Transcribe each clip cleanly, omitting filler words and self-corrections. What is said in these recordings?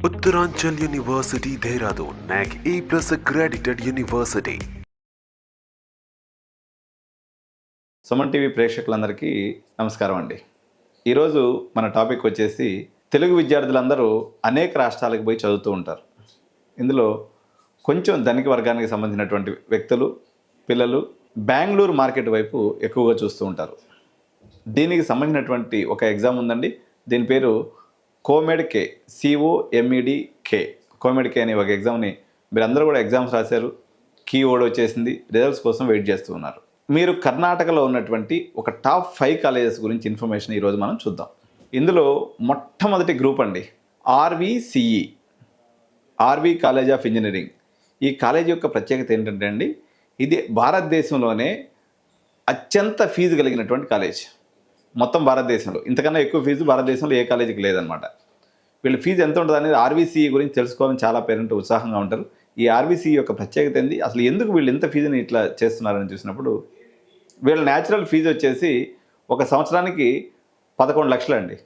Uttaranchal University, Dehradun, NAC A+ accredited university. Suman TV ప్రేక్షకులందరికీ నమస్కారం అండి. ఈరోజు మన టాపిక్ వచ్చేసి తెలుగు విద్యార్థులందరూ అనేక రాష్ట్రాలకు పోయి చదువుతూ ఉంటారు. ఇందులో కొంచెం ధనిక వర్గానికి సంబంధించినటువంటి వ్యక్తులు, పిల్లలు బెంగళూరు మార్కెట్ వైపు ఎక్కువగా చూస్తూ ఉంటారు. దీనికి సంబంధించినటువంటి ఒక ఎగ్జామ్ ఉందండి. దీని పేరు కోమెడ్-కే, COMED-K, కోమెడ్-కే అనే ఒక ఎగ్జామ్ని మీరందరూ కూడా ఎగ్జామ్స్ రాశారు. కీవర్డ్ వచ్చేసింది, రిజల్ట్స్ కోసం వెయిట్ చేస్తూ ఉన్నారు. మీరు కర్ణాటకలో ఉన్నటువంటి ఒక టాప్ 5 కాలేజెస్ గురించి ఇన్ఫర్మేషన్ ఈరోజు మనం చూద్దాం. ఇందులో మొట్టమొదటి గ్రూప్ అండి RVCE, RV college of engineering. ఈ కాలేజ్ యొక్క ప్రత్యేకత ఏంటంటే అండి, ఇది భారతదేశంలోనే అత్యంత ఫీజు కలిగినటువంటి కాలేజ్. మొత్తం భారతదేశంలో ఇంతకన్నా ఎక్కువ ఫీజు భారతదేశంలో ఏ కాలేజీకి లేదనమాట. వీళ్ళ ఫీజు ఎంత ఉంటుంది అనేది RVCE గురించి తెలుసుకోవాలని చాలా పేరెంట్ ఉత్సాహంగా ఉంటారు. ఈ RVCE యొక్క ప్రత్యేకత ఏంది, అసలు ఎందుకు వీళ్ళు ఎంత ఫీజుని ఇట్లా చేస్తున్నారని చూసినప్పుడు, వీళ్ళ న్యాచురల్ ఫీజు వచ్చేసి ఒక సంవత్సరానికి 11 లక్షలు అండి.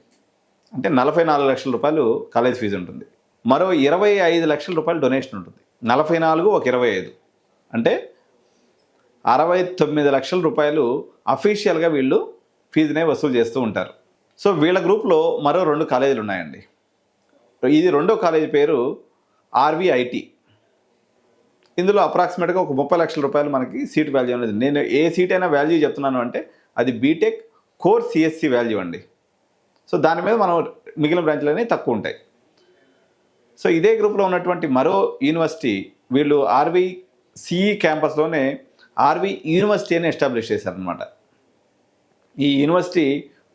అంటే 44 లక్షల రూపాయలు కాలేజ్ ఫీజు ఉంటుంది. మరో 25 లక్షల రూపాయలు డొనేషన్ ఉంటుంది. 44 ఒక 25 అంటే 69 లక్షల రూపాయలు అఫీషియల్గా వీళ్ళు ఫీజునే వసూలు చేస్తూ ఉంటారు. సో వీళ్ళ గ్రూప్లో మరో 2 కాలేజీలు ఉన్నాయండి. ఇది రెండో కాలేజీ పేరు RVIT. ఇందులో అప్రాక్సిమేట్గా ఒక 30 లక్షల రూపాయలు మనకి సీట్ వాల్యూ అనేది. నేను ఏ సీట్ అయినా వాల్యూ చెప్తున్నాను అంటే అది బీటెక్ కోర్ CSC వాల్యూ అండి. సో దాని మీద మనం మిగిలిన బ్రాంచ్లు అనేవి తక్కువ ఉంటాయి. సో ఇదే గ్రూప్లో ఉన్నటువంటి మరో యూనివర్సిటీ, వీళ్ళు RVCE క్యాంపస్లోనే RV యూనివర్సిటీ అని ఎస్టాబ్లిష్ చేశారనమాట. ఈ యూనివర్సిటీ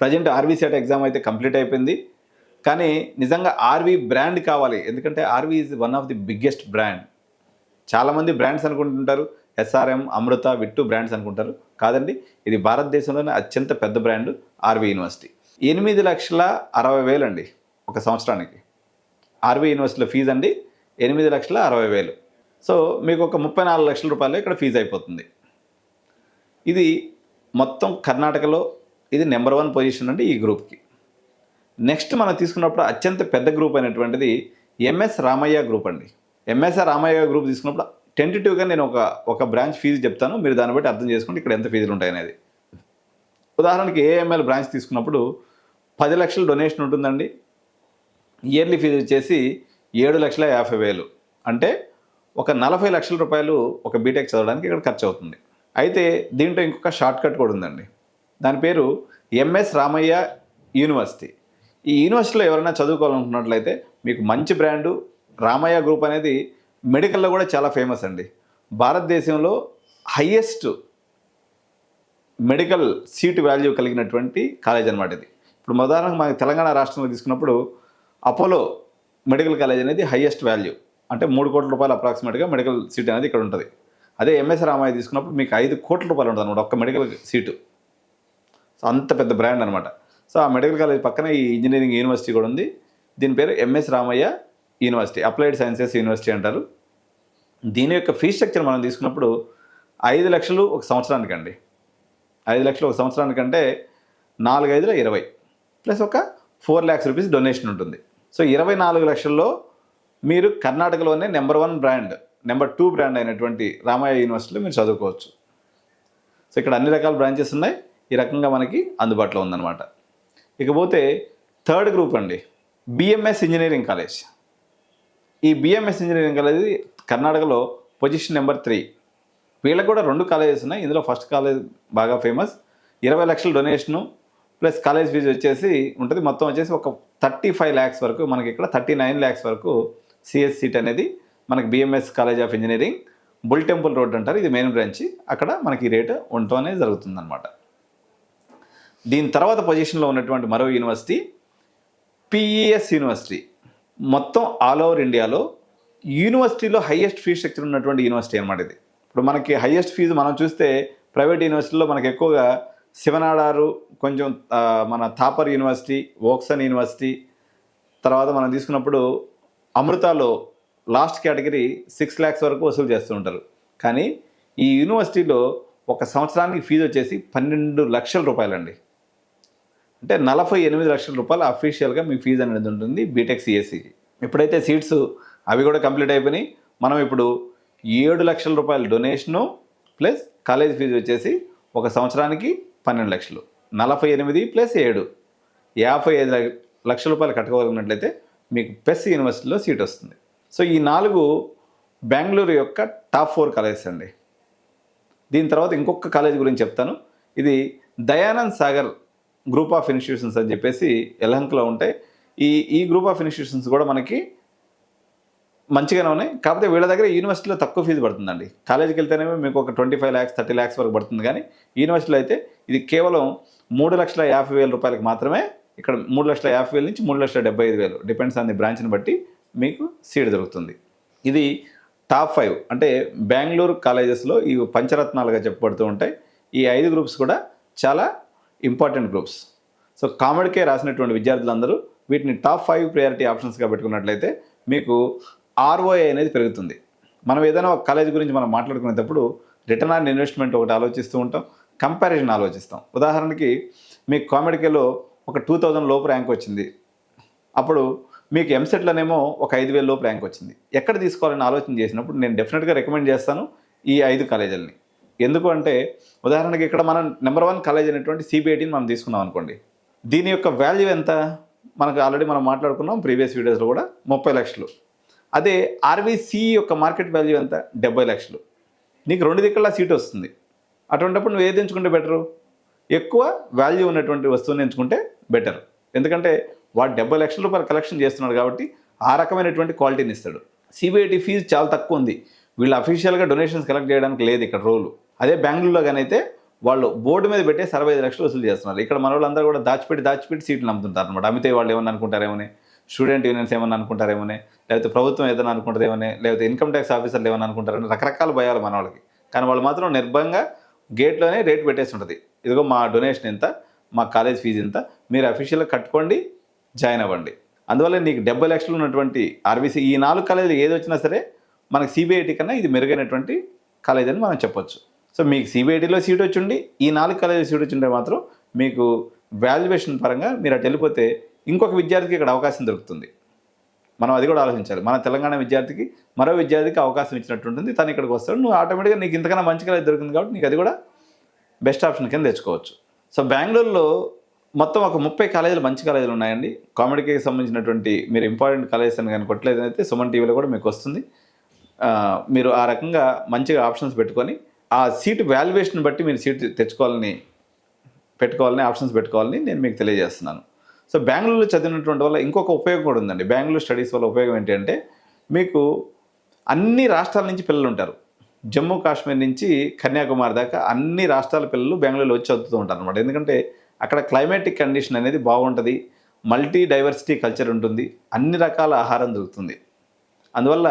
ప్రజెంట్ RVCET ఎగ్జామ్ అయితే కంప్లీట్ అయిపోయింది. కానీ నిజంగా RV బ్రాండ్ కావాలి, ఎందుకంటే RV is one of the biggest brand. చాలామంది బ్రాండ్స్ అనుకుంటుంటారు, SRM, అమృత, విట్టు బ్రాండ్స్ అనుకుంటారు. కాదండి, ఇది భారతదేశంలోనే అత్యంత పెద్ద బ్రాండ్ RV యూనివర్సిటీ. 8,60,000 అండి ఒక సంవత్సరానికి. RV యూనివర్సిటీలో ఫీజు అండి 8,60,000. సో మీకు ఒక 34 లక్షల రూపాయలు ఇక్కడ ఫీజు అయిపోతుంది. ఇది మొత్తం కర్ణాటకలో ఇది నెంబర్ 1 పొజిషన్ అండి ఈ గ్రూప్కి. నెక్స్ట్ మనం తీసుకున్నప్పుడు అత్యంత పెద్ద గ్రూప్ అయినటువంటిది MS రామయ్య గ్రూప్ అండి. MS రామయ్య గ్రూప్ తీసుకున్నప్పుడు టెంటేటివ్గా నేను ఒక బ్రాంచ్ ఫీజు చెప్తాను, మీరు దాన్ని బట్టి అర్థం చేసుకోండి ఇక్కడ ఎంత ఫీజులు ఉంటాయి అనేది. ఉదాహరణకి AML బ్రాంచ్ తీసుకున్నప్పుడు 10 లక్షలు డొనేషన్ ఉంటుందండి. ఇయర్లీ ఫీజు వచ్చేసి 7,50,000. అంటే ఒక 40 లక్షల రూపాయలు ఒక బీటెక్ చదవడానికి ఇక్కడ ఖర్చు అవుతుంది. అయితే దీంట్లో ఇంకొక షార్ట్ కట్ కూడా ఉందండి. దాని పేరు MS రామయ్య యూనివర్సిటీ. ఈ యూనివర్సిటీలో ఎవరైనా చదువుకోవాలనుకున్నట్లయితే మీకు మంచి బ్రాండు. రామయ్య గ్రూప్ అనేది మెడికల్లో కూడా చాలా ఫేమస్ అండి. భారతదేశంలో హయ్యెస్ట్ మెడికల్ సీట్ వాల్యూ కలిగినటువంటి కాలేజ్ అనమాట ఇది. ఇప్పుడు ఉదాహరణకు మనకి తెలంగాణ రాష్ట్రంలో తీసుకున్నప్పుడు అపోలో మెడికల్ కాలేజ్ అనేది హయ్యెస్ట్ వాల్యూ, అంటే 3 కోట్ల రూపాయలు అప్రాక్సిమేట్గా మెడికల్ సీట్ అనేది ఇక్కడ ఉంటుంది. అదే MS రామయ్య తీసుకున్నప్పుడు మీకు 5 కోట్ల రూపాయలు ఉంటుంది అనమాట ఒక్క మెడికల్ సీటు. సో అంత పెద్ద బ్రాండ్ అనమాట. సో ఆ మెడికల్ కాలేజ్ పక్కన ఈ ఇంజనీరింగ్ యూనివర్సిటీ కూడా ఉంది. దీని పేరు MS Ramaiah university, applied sciences university అంటారు. దీని యొక్క ఫీ స్ట్రక్చర్ మనం తీసుకున్నప్పుడు 5 లక్షలు ఒక సంవత్సరానికి అండి. 5 లక్షలు ఒక సంవత్సరానికంటే 4×5 = 20 ప్లస్ ఒక 4 lakhs రూపీస్ డొనేషన్ ఉంటుంది. సో 24 లక్షల్లో మీరు కర్ణాటకలోనే నెంబర్ 1 బ్రాండ్, నెంబర్ 2 బ్రాండ్ అయినటువంటి రామయ్య యూనివర్సిటీలో మీరు చదువుకోవచ్చు. సో ఇక్కడ అన్ని రకాల బ్రాంచెస్ ఉన్నాయి. ఈ రకంగా మనకి అందుబాటులో ఉందన్నమాట. ఇకపోతే థర్డ్ గ్రూప్ అండి BMS ఇంజనీరింగ్ కాలేజ్. ఈ BMS ఇంజనీరింగ్ కాలేజ్ కర్ణాటకలో పొజిషన్ నెంబర్ 3. వీళ్ళకి కూడా 2 కాలేజెస్ ఉన్నాయి. ఇందులో ఫస్ట్ కాలేజ్ బాగా ఫేమస్. 20 లక్షల డొనేషను ప్లస్ కాలేజ్ ఫీజు వచ్చేసి ఉంటుంది. మొత్తం వచ్చేసి ఒక 35 lakhs వరకు, మనకి ఇక్కడ 39 lakhs వరకు CS సీట్ అనేది మనకి BMS college of engineering, bull temple road అంటారు, ఇది మెయిన్ బ్రాంచ్. అక్కడ మనకి ఈ రేటు ఉండటం అనేది జరుగుతుందన్నమాట. దీని తర్వాత పొజిషన్లో ఉన్నటువంటి మరో యూనివర్సిటీ PES యూనివర్సిటీ. మొత్తం ఆల్ ఓవర్ ఇండియాలో యూనివర్సిటీలో హయ్యెస్ట్ ఫీ స్ట్రక్చర్ ఉన్నటువంటి యూనివర్సిటీ అనమాట ఇది. ఇప్పుడు మనకి హయ్యెస్ట్ ఫీజు మనం చూస్తే ప్రైవేట్ యూనివర్సిటీలో మనకి ఎక్కువగా శివనాడారు, కొంచెం మన థాపర్ యూనివర్సిటీ, వోక్సన్ యూనివర్సిటీ, తర్వాత మనం తీసుకున్నప్పుడు అమృతాలో లాస్ట్ కేటగిరీ 6 lakhs వరకు వసూలు చేస్తూ ఉంటారు. కానీ ఈ యూనివర్సిటీలో ఒక సంవత్సరానికి ఫీజు వచ్చేసి 12 లక్షల రూపాయలండి. అంటే 48 లక్షల రూపాయలు అఫీషియల్గా మీ ఫీజు అనేది ఉంటుంది బీటెక్ CSCకి. ఎప్పుడైతే సీట్స్ అవి కూడా కంప్లీట్ అయిపోయినాయి, మనం ఇప్పుడు 7 లక్షల రూపాయల డొనేషను ప్లస్ కాలేజ్ ఫీజు వచ్చేసి ఒక సంవత్సరానికి 12 లక్షలు, 48 ప్లస్ 7 55 లక్షల రూపాయలు కట్టుకోగలిగినట్లయితే మీకు పెస్ యూనివర్సిటీలో సీట్ వస్తుంది. సో ఈ 4 బెంగళూరు యొక్క టాప్ 4 కాలేజెస్ అండి. దీని తర్వాత ఇంకొక కాలేజ్ గురించి చెప్తాను. ఇది Dayanand Sagar group of institutions అని చెప్పేసి యలహంకలో ఉంటాయి. ఈ గ్రూప్ ఆఫ్ ఇన్స్టిట్యూషన్స్ కూడా మనకి మంచిగానే ఉన్నాయి. కాకపోతే వీళ్ళ దగ్గర యూనివర్సిటీలో తక్కువ ఫీజు పడుతుందండి. కాలేజీకి వెళ్తేనేమో మీకు ఒక 25 lakhs 30 lakhs వరకు పడుతుంది, కానీ యూనివర్సిటీలో అయితే ఇది కేవలం 3,50,000 రూపాయలకి మాత్రమే. ఇక్కడ 3,50,000 నుంచి 3,75,000 డిపెండ్స్ ఆన్ ది బ్రాంచ్ని బట్టి మీకు సీట్ దొరుకుతుంది. ఇది టాప్ 5 అంటే బెంగళూరు కాలేజెస్లో ఈ పంచరత్నాలుగా చెప్పబడుతూ ఉంటాయి. ఈ 5 గ్రూప్స్ కూడా చాలా ఇంపార్టెంట్ గ్రూప్స్. సో కామెడ్కే రాసినటువంటి విద్యార్థులందరూ వీటిని టాప్ 5 ప్రయారిటీ ఆప్షన్స్గా పెట్టుకున్నట్లయితే మీకు ROI అనేది పెరుగుతుంది. మనం ఏదైనా ఒక కాలేజ్ గురించి మనం మాట్లాడుకునేటప్పుడు రిటర్న్ ఆన్ ఇన్వెస్ట్మెంట్ ఒకటి ఆలోచిస్తూ ఉంటాం, కంపారిజన్ ఆలోచిస్తాం. ఉదాహరణకి మీకు కామెడ్కేలో ఒక 2000 లోపు ర్యాంక్ వచ్చింది, అప్పుడు మీకు ఎంసెట్లోనేమో ఒక 5,000 లోపు ర్యాంక్ వచ్చింది. ఎక్కడ తీసుకోవాలని ఆలోచన చేసినప్పుడు నేను డెఫినెట్గా రికమెండ్ చేస్తాను ఈ 5 కాలేజీలని. ఎందుకు అంటే ఉదాహరణకి ఇక్కడ మనం నెంబర్ 1 కాలేజ్ అయినటువంటి CBITని మనం తీసుకున్నాం అనుకోండి, దీని యొక్క వాల్యూ ఎంత మనకు ఆల్రెడీ మనం మాట్లాడుకున్నాం ప్రీవియస్ వీడియోస్లో కూడా 30 లక్షలు. అదే RVC యొక్క మార్కెట్ వాల్యూ ఎంత 70 లక్షలు. నీకు 2 దిక్కులా సీట్ వస్తుంది. అటువంటిప్పుడు నువ్వు ఏది ఎంచుకుంటే బెటరు? ఎక్కువ వాల్యూ ఉన్నటువంటి వస్తువుని ఎంచుకుంటే బెటర్. ఎందుకంటే వాడు 70 లక్షల రూపాయలు కలెక్షన్ చేస్తున్నాడు కాబట్టి ఆ రకమైనటువంటి క్వాలిటీని ఇస్తాడు. CBIT ఫీజు చాలా తక్కువ ఉంది, వీళ్ళు అఫీషియల్గా డొనేషన్స్ కలెక్ట్ చేయడానికి లేదు ఇక్కడ రోలు. అదే బెంగళూరులో కానీ అయితే వాళ్ళు బోర్డు మీద పెట్టే 65 లక్షలు వసూలు చేస్తున్నారు. ఇక్కడ మన వాళ్ళందరూ కూడా దాచిపెట్టి సీట్లు అమ్ముతుంటారు అనమాట. అమితే వాళ్ళు ఏమన్నా అనుకుంటారేమోనే, స్టూడెంట్ యూనియన్స్ ఏమన్నా అనుకుంటారేమోనే, లేకపోతే ప్రభుత్వం ఏదైనా అనుకుంటారేమోనే, లేకపోతే ఇన్కమ్ ట్యాక్స్ ఆఫీసర్లు ఏమన్నా అనుకుంటారని రకరకాల భయాలు మన వాళ్ళకి. కానీ వాళ్ళు మాత్రం నిర్భయంగా గేట్లోనే రేట్ పెట్టేసి ఉంటుంది, ఇదిగో మా డొనేషన్ ఎంత, మా కాలేజ్ ఫీజు ఎంత, మీరు అఫీషియల్గా కట్టుకోండి, జాయిన్ అవ్వండి. అందువల్ల నీకు 70 లక్షలు ఉన్నటువంటి RVC ఈ 4 కాలేజీలు ఏది వచ్చినా సరే మనకి CBIT కన్నా ఇది మెరుగైనటువంటి కాలేజ్ అని మనం చెప్పొచ్చు. సో మీకు CBITలో సీట్ వచ్చిండి, ఈ 4 కాలేజీలో సీట్ వచ్చింటే మాత్రం మీకు వాల్యుయేషన్ పరంగా మీరు అటు వెళ్ళిపోతే ఇంకొక విద్యార్థికి ఇక్కడ అవకాశం దొరుకుతుంది. మనం అది కూడా ఆలోచించాలి. మన తెలంగాణ విద్యార్థికి మరో విద్యార్థికి అవకాశం ఇచ్చినట్టు ఉంటుంది. తను ఇక్కడికి వస్తాడు, నువ్వు ఆటోమేటిక్గా నీకు ఇంతకన్నా మంచి కాలేజ్ దొరికింది కాబట్టి నీకు అది కూడా బెస్ట్ ఆప్షన్ కింద తెచ్చుకోవచ్చు. సో బెంగళూరులో మొత్తం ఒక 30 కాలేజీలు మంచి కాలేజీలు ఉన్నాయండి. కామెడీకి సంబంధించినటువంటి మీరు ఇంపార్టెంట్ కాలేజెస్ అని కానీ కొట్టలేదైతే సుమన్ టీవీలో కూడా మీకు వస్తుంది. మీరు ఆ రకంగా మంచిగా ఆప్షన్స్ పెట్టుకొని ఆ సీటు వాల్యుయేషన్ బట్టి మీరు సీట్ పెట్టుకోవాలని ఆప్షన్స్ పెట్టుకోవాలని నేను మీకు తెలియజేస్తున్నాను. సో బెంగళూరులో చదివినటువంటి వల్ల ఇంకొక ఉపయోగం కూడా ఉందండి. బెంగళూరు స్టడీస్ వల్ల ఉపయోగం ఏంటంటే మీకు అన్ని రాష్ట్రాల నుంచి పిల్లలు ఉంటారు. జమ్మూ కాశ్మీర్ నుంచి కన్యాకుమారి దాకా అన్ని రాష్ట్రాల పిల్లలు బెంగళూరులో వచ్చి చదువుతూ ఉంటారు అనమాట. ఎందుకంటే అక్కడ క్లైమాటిక్ కండిషన్ అనేది బాగుంటుంది, మల్టీ డైవర్సిటీ కల్చర్ ఉంటుంది, అన్ని రకాల ఆహారం దొరుకుతుంది. అందువల్ల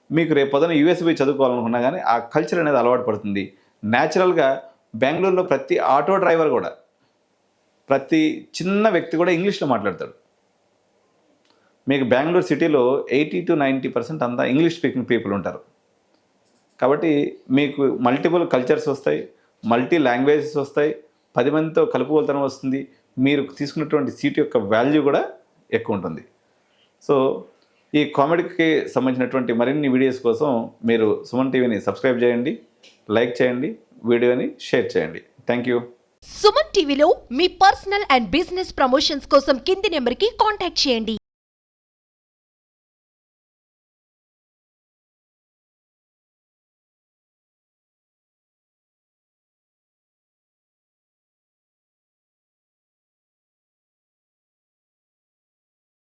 మీకు రేపు పొద్దున US పోయి చదువుకోవాలనుకున్నా కానీ ఆ కల్చర్ అనేది అలవాటు పడుతుంది. న్యాచురల్గా బెంగళూరులో ప్రతి ఆటో డ్రైవర్ కూడా, ప్రతి చిన్న వ్యక్తి కూడా ఇంగ్లీష్లో మాట్లాడతాడు. మీకు బెంగళూరు సిటీలో 80 to 90% అంతా ఇంగ్లీష్ స్పీకింగ్ పీపుల్ ఉంటారు. కాబట్టి మీకు మల్టిపుల్ కల్చర్స్ వస్తాయి, మల్టీ లాంగ్వేజెస్ వస్తాయి, 10 మందితో కలుపుకోలుతనం వస్తుంది, మీరు తీసుకున్నటువంటి సీట్ యొక్క వాల్యూ కూడా ఎక్కువ ఉంటుంది. సో ఈ కామెడీకి సంబంధించినటువంటి మరిన్ని వీడియోస్ కోసం మీరు సుమన్ టీవీని సబ్స్క్రైబ్ చేయండి, లైక్ చేయండి, వీడియోని షేర్ చేయండి. Thank you. సుమన్ టీవీలో మీ పర్సనల్ అండ్ బిజినెస్ ప్రమోషన్స్ కోసం కింది నెంబర్కి కాంటాక్ట్ చేయండి.